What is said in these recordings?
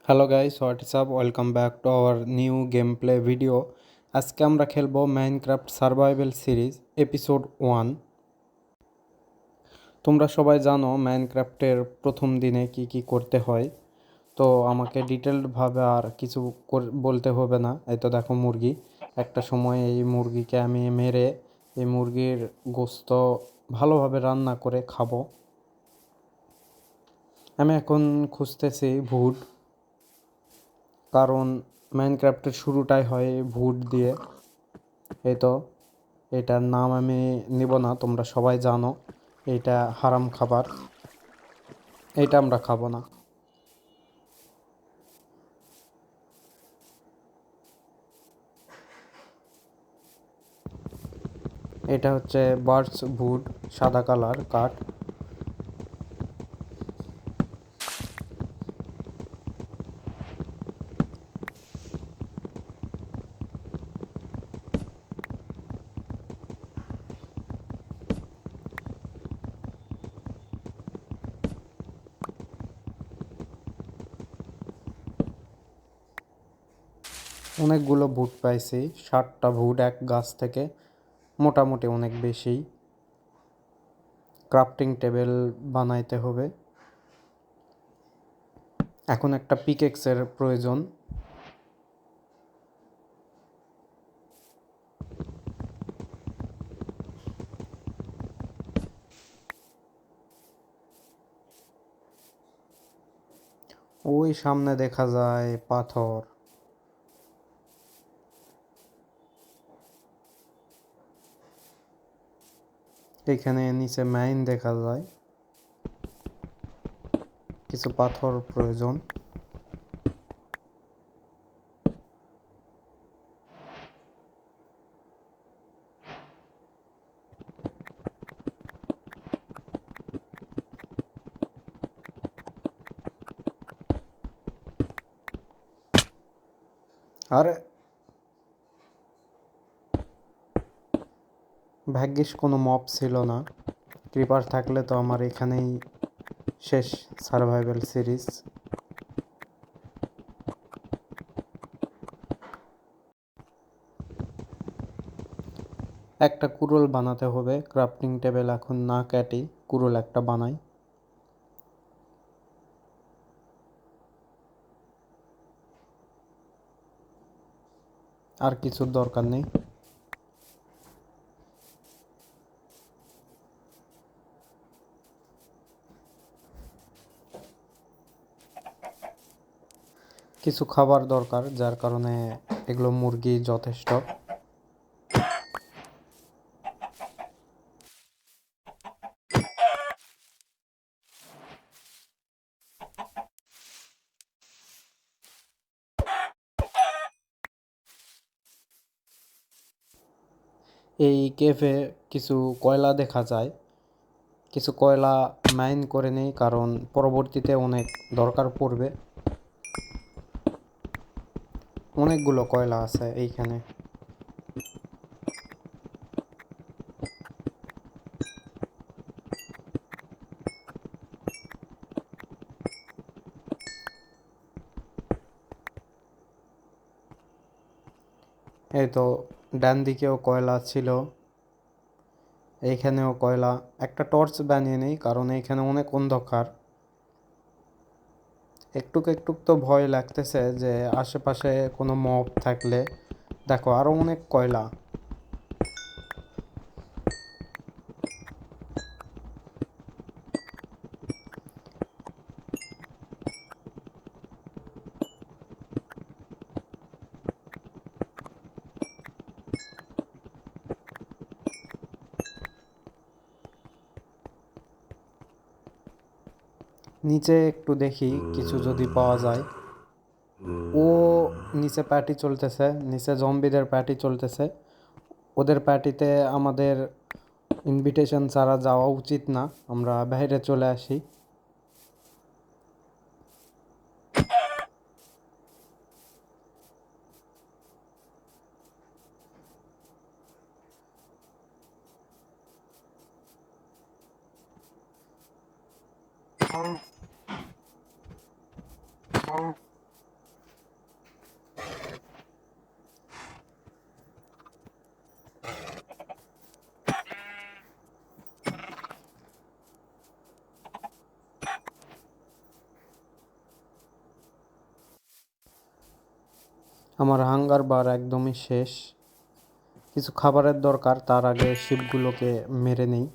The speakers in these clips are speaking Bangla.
Hello guys, WhatsApp welcome back to our new game play video. আজকে আমরা খেলবো মাইনক্রাফট সার্ভাইভাল সিরিজ এপিসোড 1। তোমরা সবাই জানো মাইনক্রাফটের প্রথম দিনে কি কি করতে হয়, তো আমাকে ডিটেলডভাবে আর কিছু বলতে হবে না। এই তো দেখো মুরগি, একটা সময় এই মুরগিকে আমি মেরে এই মুরগির গোস্ত ভালোভাবে রান্না করে খাবো। আমি এখন খুঁজতেছি ভুট, কারণ মাইনক্রাফটের শুরুটাই হয় ভুট দিয়ে। এই তো এটার নাম আমি নিব না, তোমরা সবাই জানো এটা হারাম খাবার, এটা আমরা খাবো না। এটা হচ্ছে বার্ডস ভুড, সাদা কালার কাঠ। অনেকগুলো ভুট পাইছি, 60টা ভুট এক গাছ থেকে, মোটামুটি অনেক বেশি। ক্রাফটিং টেবিল বানাইতে হবে। এখন একটা পিকেক্সের প্রয়োজন। ওই সামনে দেখা যায় পাথর। এখানে নিচে মাইন দেখা যায়, কিছু পাথর প্রয়োজন। আর ভাগ্যিস কোনো মব ছিল না, ক্রিপার থাকলে তো আমার এখানেই শেষ সার্ভাইভাল সিরিজ। একটা কুড়োল বানাতে হবে, ক্রাফটিং টেবিল এখন না কাটি, কুড়োল একটা বানাই। আর কিছুর দরকার নেই। কিছু খাবার দরকার, যার কারণে এগুলো মুরগি যথেষ্ট। এই কেভে কিছু কয়লা দেখা যায়, কিছু কয়লা মাইন করে নেই, কারণ পরবর্তীতে অনেক দরকার পড়বে। অনেকগুলো কয়লা আছে এইখানে। এই তো ডান দিকেও কয়লা ছিল, এইখানেও কয়লা। একটা টর্চ বানিয়ে নেই, কারণ এইখানে অনেক অন্ধকার। একটুক একটুক তো ভয় লাগতেছে যে আশেপাশে কোনো মব থাকলে। দেখো আরো অনেক কয়লা। নিচে একটু দেখি কিছু যদি পাওয়া যায়। ও নিচে পার্টি চলতেছে, নিচে জম্বিদের পার্টি চলতেছে। ওদের পার্টিতে আমাদের ইনভিটেশন ছাড়া যাওয়া উচিত না, আমরা বাইরে চলে আসি। আমার হাঙ্গার বার একদমই শেষ, কিছু খাবারের দরকার, তার আগে শিপগুলোকে মেরে নেই।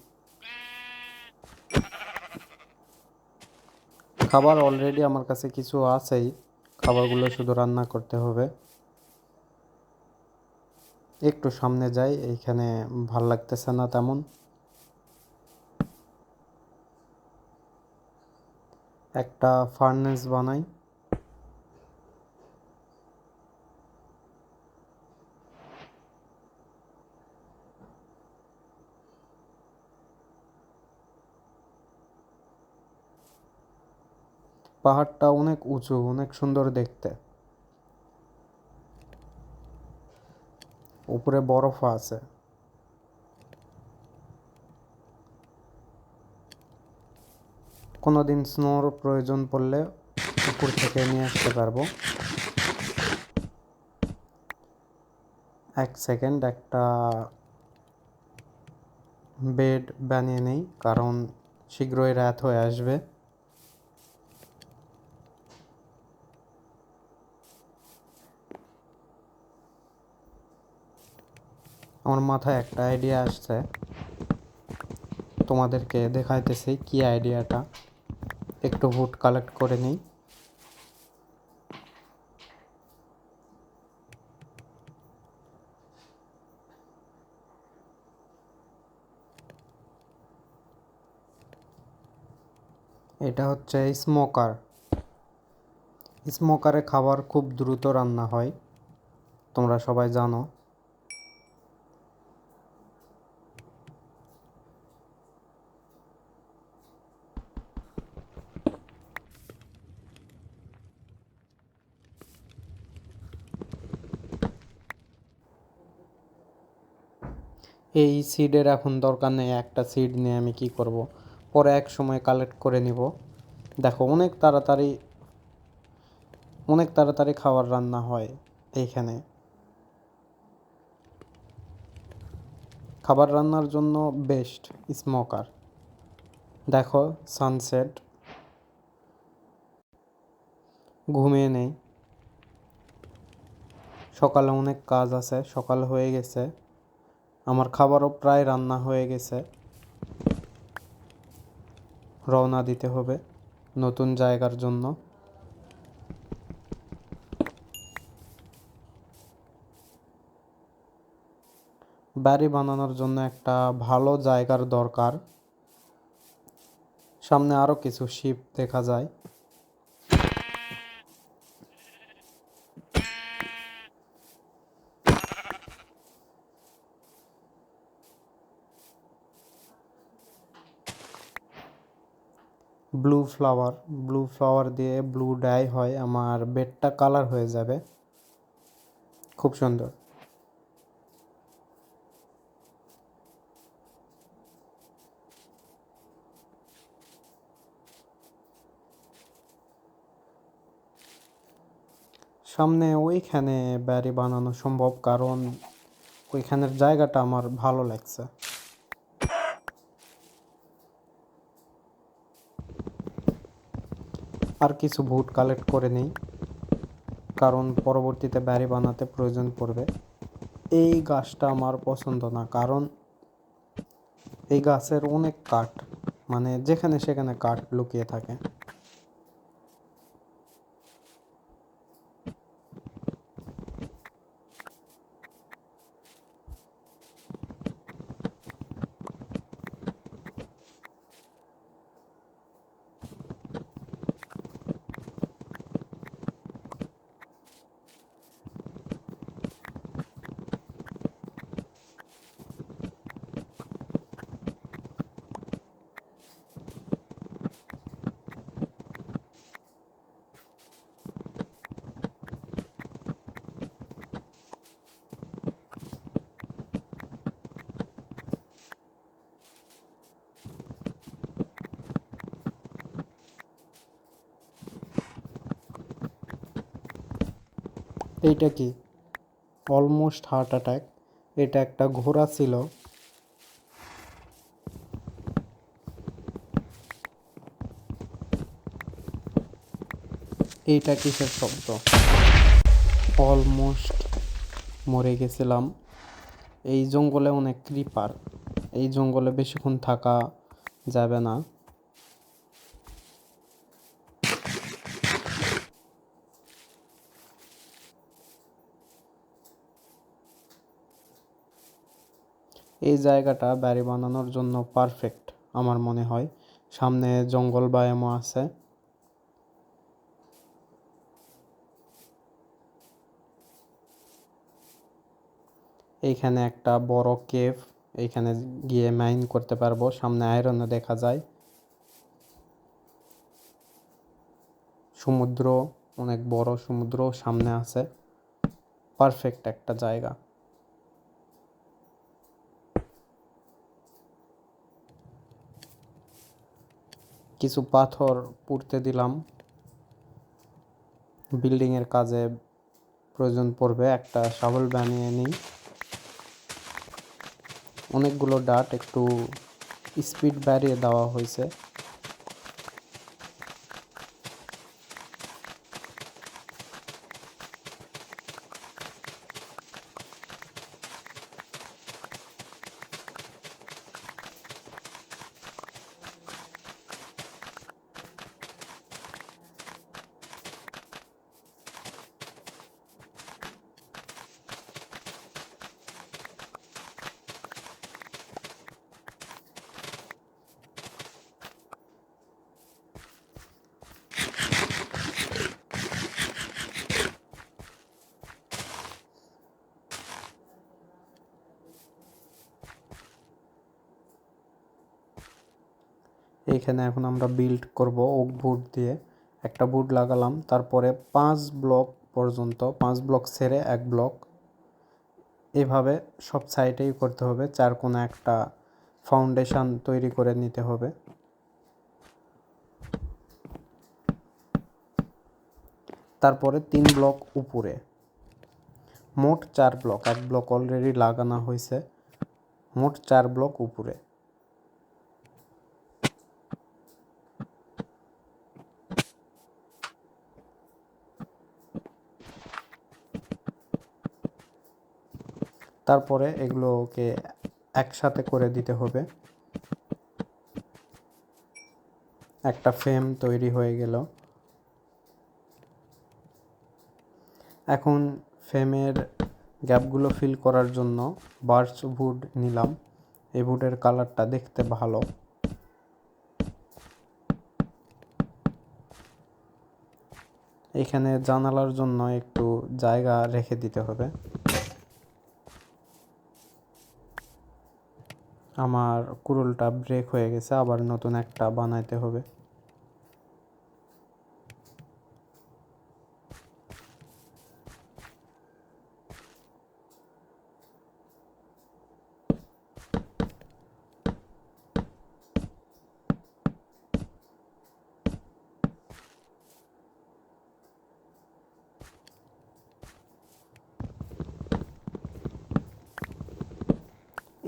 খাবার অলরেডি আমার কাছে কিছু আছেই, খাবারগুলো শুধু রান্না করতে হবে। একটু সামনে যাই, এইখানে ভাল লাগতেছে না তেমন। একটা ফার্নেস বানাই। পাহাড়টা অনেক উঁচু, অনেক সুন্দর দেখতে, উপরে বরফ আছে। কোনোদিন স্নোর প্রয়োজন পড়লে উপর থেকে নিয়ে আসতে পারবো। এক সেকেন্ড, একটা বেড বানিয়ে নেই, কারণ শীঘ্রই রাত হয়ে আসবে। আমার মাথায় একটা আইডিয়া আসছে, তোমাদেরকে দেখাইতেছি কি আইডিয়াটা। একটু উড কালেক্ট করে নিই। এটা হচ্ছে স্মোকার। স্মোকারে খাবার খুব দ্রুত রান্না হয়, তোমরা সবাই জানো। এই সিডের এখন দরকার নেই, একটা সিড নিয়ে আমি কি করব, পরে এক সময় কালেক্ট করে নিব। দেখো অনেক তাড়াতাড়ি খাবার রান্না হয় এইখানে। খাবার রান্নার জন্য বেস্ট স্মোকার। দেখো সানসেট, ঘুমিয়ে নেই, সকালে অনেক কাজ আছে, সকাল হয়ে গেছে, আমার খাবারও প্রায় রান্না হয়ে গেছে। রওনা দিতে হবে নতুন জায়গার জন্য। বাড়ি বানানোর জন্য একটা ভালো জায়গার দরকার। সামনে আরও কিছু শিপ দেখা যায়। ব্লু ফ্লাওয়ার দিয়ে ব্লু ডাই হয়, আমার বেডটা কালার হয়ে যাবে, খুব সুন্দর। সামনে ওইখানে বাড়ি বানানো সম্ভব, কারণ ওইখানের জায়গাটা আমার ভালো লাগছে। আর কিছু ভুট কালেক্ট করে নেই, কারণ পরবর্তীতে বাড়ি বানাতে প্রয়োজন পড়বে। এই গাছটা আমার পছন্দ না, কারণ এই গাছের অনেক কাঠ, মানে যেখানে সেখানে কাঠ লুকিয়ে থাকে। এইটা কি? Almost heart attack. এটা একটা ঘোড়া ছিল। এইটা কিসের শব্দ? অলমোস্ট মরে গেছিলাম। এই জঙ্গলে অনেক ক্রিপার, এই জঙ্গলে বেশিক্ষণ থাকা যাবে না। এই জায়গাটা বাড়ি বানানোর জন্য পারফেক্ট আমার মনে হয়। সামনে জঙ্গল বায়ামও আছে। এইখানে একটা বড় কেভ, এইখানে গিয়ে মাইন করতে পারবো। সামনে আয়রনও দেখা যায়। সমুদ্র, অনেক বড় সমুদ্র সামনে আছে। পারফেক্ট একটা জায়গা। কিছু পাথর পুঁততে দিলাম, বিল্ডিংয়ের কাজে প্রয়োজন পড়বে। একটা শাবল বানিয়ে নিই। অনেকগুলো ডাট, একটু স্পিড বাড়িয়ে দেওয়া হয়েছে। এইখানে এখন আমরা বিল্ড করব ওক বুট দিয়ে। একটা বুট লাগালাম, তারপরে 5 ব্লক পর্যন্ত, 5 ব্লক ছেড়ে 1 ব্লক, এভাবে সব সাইডেই করতে হবে। চার কোণে একটা ফাউন্ডেশন তৈরি করে নিতে হবে। তারপরে 3 ব্লক উপরে, মোট 4 ব্লক। 1 ব্লক অলরেডি লাগানো হয়েছে, মোট 4 ব্লক উপরে। তারপরে এগুলোকে একসাথে করে দিতে হবে। একটা ফ্রেম তৈরি হয়ে গেল। এখন ফ্রেমের গ্যাপগুলো ফিল করার জন্য বার্চ উড নিলাম। এই উডের কালারটা দেখতে ভালো। এখানে জানালার জন্য একটু জায়গা রেখে দিতে হবে। আমার কুড়ুলটা ব্রেক হয়ে গেছে, আবার নতুন একটা বানাইতে হবে।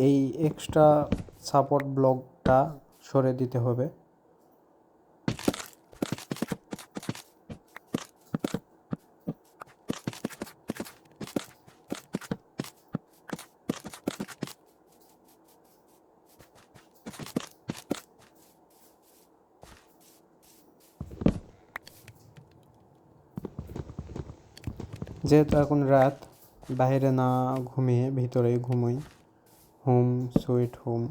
এই এক্সট্রা সাপোর্ট ব্লকটা সরে দিতে হবে। যেহেতু এখন রাত, বাইরে না ঘুমিয়ে ভিতরেই ঘুমোই। Home sweet home.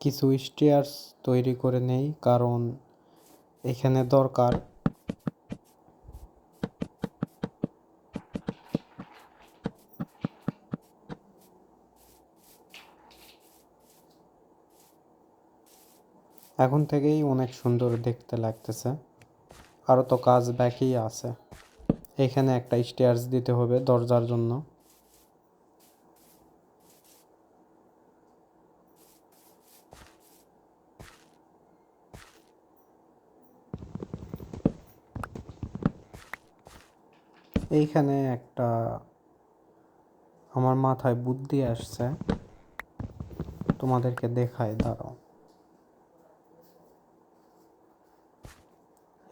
কিছু স্টেয়ার্স তৈরি করে নেই, কারণ এখানে দরকার। এখন থেকেই অনেক সুন্দর দেখতে লাগতেছে। আরও তো কাজ বাকি আছে। এখানে একটা স্টেয়ার্স দিতে হবে দরজার জন্য। এইখানে একটা আমার মাথায় বুদ্ধি আসছে, তোমাদেরকে দেখাই, দাঁড়াও।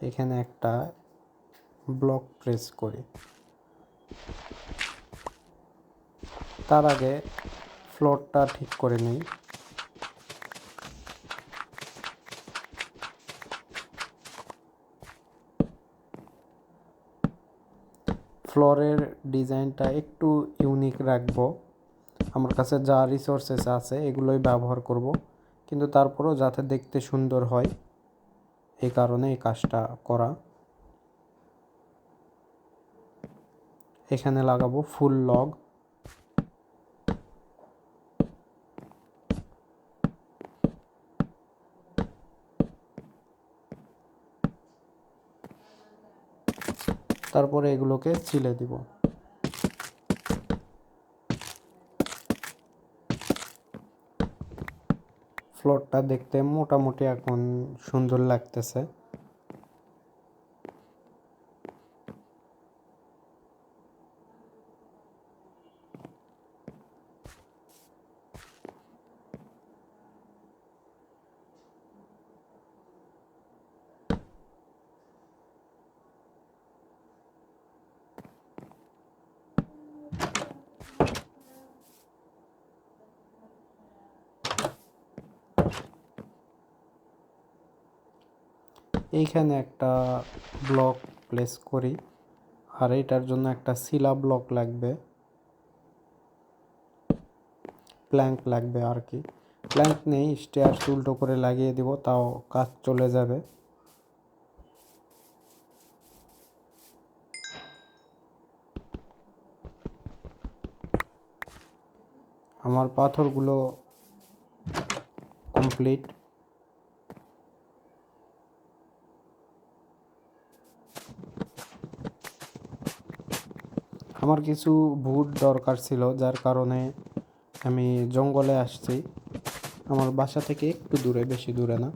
এখানে একটা ব্লক প্রেস করি। তার আগে ফ্লোরটা ঠিক করে নিই। ফ্লোরের ডিজাইনটা একটু ইউনিক রাখবো। আমার কাছে যা রিসোর্সেস আছে এগুলোই ব্যবহার করব, কিন্তু তারপরও যাতে দেখতে সুন্দর হয় এই কারণে এই কাজটা করা। এখানে লাগাবো ফুল লগ। তারপরে এগুলোকে চিলে দিব। ফ্লোরটা দেখতে মোটামুটি এখন সুন্দর লাগতেছে। এইখানে একটা ব্লক প্লেস করি, আর এটার জন্য একটা শিলা ব্লক লাগবে, প্ল্যাঙ্ক লাগবে আর কি। প্ল্যাঙ্ক নেই, স্টেয়ার্স উল্টো করে লাগিয়ে দিব, তাও কাজ চলে যাবে। আমার পাথরগুলো কমপ্লিট। আমার কিছু ভুট দরকার ছিল, যার কারণে আমি জঙ্গলে আসছি। আমার বাসা থেকে একটু দূরে, বেশি দূরে না।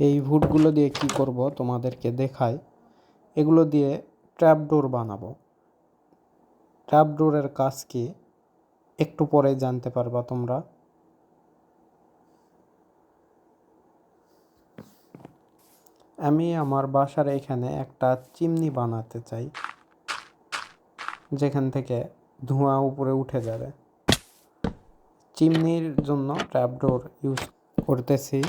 এই ভুটগুলো দিয়ে কি করব তোমাদেরকে দেখাই। এগুলো দিয়ে ট্র্যাপডোর বানাবো। ট্র্যাপডোরের কাজ কি একটু পরে জানতে পারবা তোমরা। আমি আমার বাসার এখানে একটা চিমনি বানাতে চাই, যেখান থেকে ধোঁয়া উপরে উঠে যাবে। চিমনির জন্য ট্র্যাপডোর ইউজ করতেছি।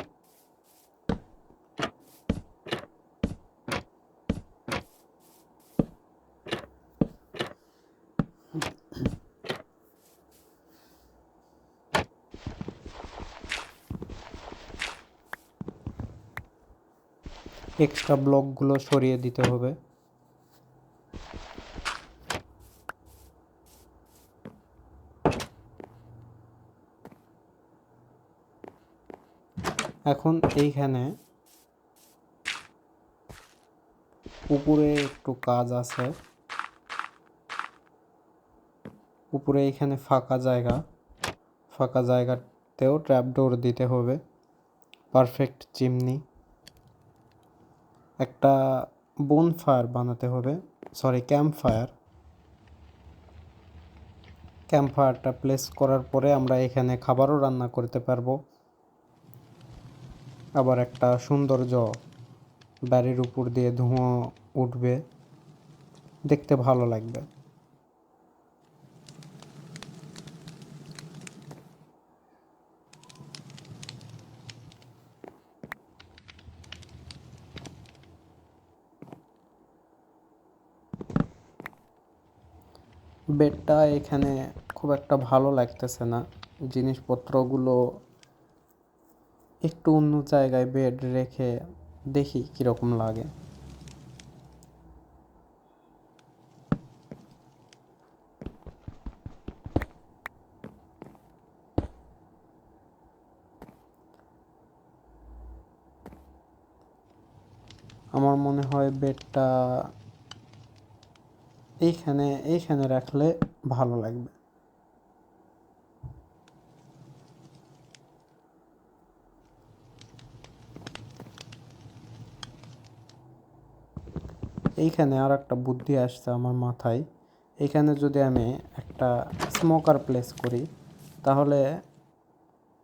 এক্সট্রা ব্লকগুলো সরিয়ে দিতে হবে। এখন এইখানে উপরে একটু কাজ আছে, উপরে এইখানে ফাঁকা জায়গাতেও ট্র্যাপডোর দিতে হবে। Perfect chimney. একটা বোনফায়ার বানাতে হবে, সরি ক্যাম্পফায়ারটা প্লেস করার পরে আমরা এখানে খাবারও রান্না করতে পারবো। আবার একটা সৌন্দর্য, বাড়ির উপর দিয়ে ধোঁয়া উঠবে, দেখতে ভালো লাগবে। বেডটা এখানে খুব একটা ভালো লাগতেছে না, জিনিসপত্রগুলো একটু অন্য জায়গায় বেড রেখে দেখি কীরকম লাগে। আমার মনে হয় বেডটা এইখানে রাখলে ভালো লাগবে। এইখানে আর একটা বুদ্ধি আসছে আমার মাথায়। এইখানে যদি আমি একটা স্মোকার প্লেস করি তাহলে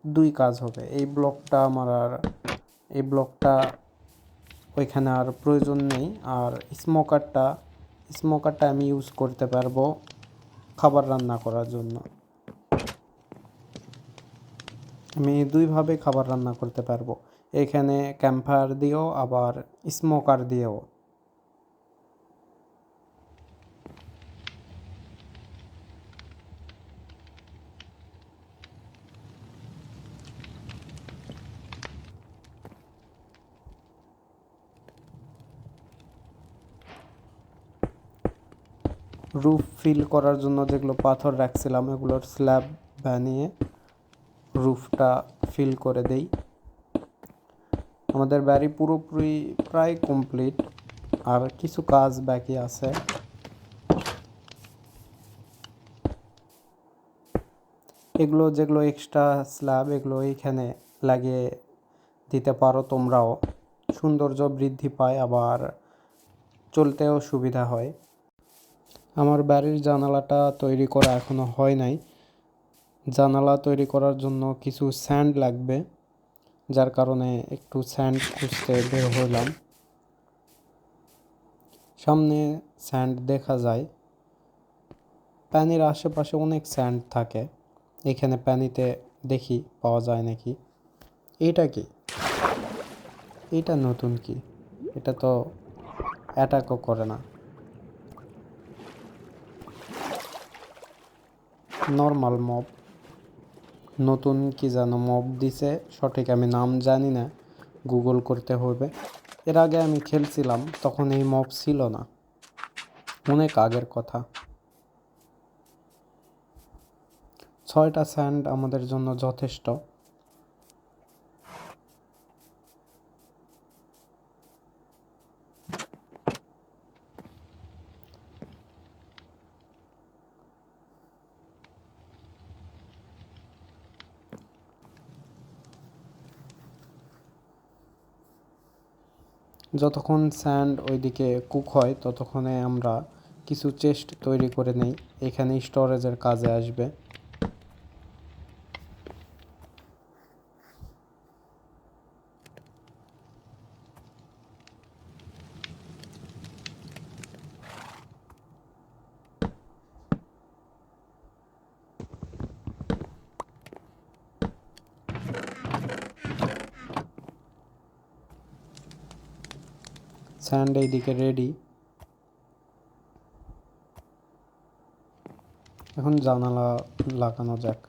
দুই কাজ হবে। এই ব্লকটা ওইখানে আর প্রয়োজন নেই। আর স্মোকারটা আমি ইউজ করতে পারবো খাবার রান্না করার জন্য। আমি দুইভাবে খাবার রান্না করতে পারবো, এখানে ক্যাম্পফায়ার দিয়েও আবার স্মোকার দিয়েও। রুফ ফিল করার জন্য যেগুলো পাথর রাখছিলাম এগুলোর স্ল্যাব বানিয়ে রুফটা ফিল করে দেই। আমাদের বাড়ি পুরোপুরি প্রায় কমপ্লিট, আর কিছু কাজ বাকি আছে। যেগুলো এক্সট্রা স্ল্যাব এগুলো এইখানে লাগিয়ে দিতে পারো তোমরাও। সৌন্দর্য বৃদ্ধি পায়, আবার চলতেও সুবিধা হয়। আমার বাড়ির জানালাটা তৈরি করা এখনো হয় নাই। জানালা তৈরি করার জন্য কিছু স্যান্ড লাগবে, যার কারণে একটু স্যান্ড খুঁজতে বের হলাম। সামনে স্যান্ড দেখা যায়, পানির আশেপাশে অনেক স্যান্ড থাকে। এখানে পানিতে দেখি পাওয়া যায় নাকি। এটা কি? এটা নতুন কি? এটা তো অ্যাটাকও করে না, নর্মাল মব। নতুন কি যেন মব দিছে, সঠিক আমি নাম জানি না, গুগল করতে হবে। এর আগে আমি খেলছিলাম তখন এই মব ছিল না, অনেক আগের কথা। 6টা স্যান্ড আমাদের জন্য যথেষ্ট। যতক্ষণ স্যান্ড ওইদিকে কুক হয় ততক্ষণে আমরা কিছু চেস্ট তৈরি করে নেই, এখানে স্টোরেজের কাজে আসবে। স্যান্ড এইদিকে রেডি। এখন জানালা লাগানো যাক।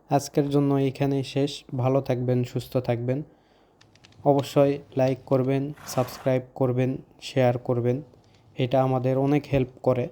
আজকের জন্য এইখানেই শেষ। ভালো থাকবেন, সুস্থ থাকবেন। অবশ্যই লাইক করবেন, সাবস্ক্রাইব করবেন, শেয়ার করবেন, এটা আমাদের অনেক হেল্প করে।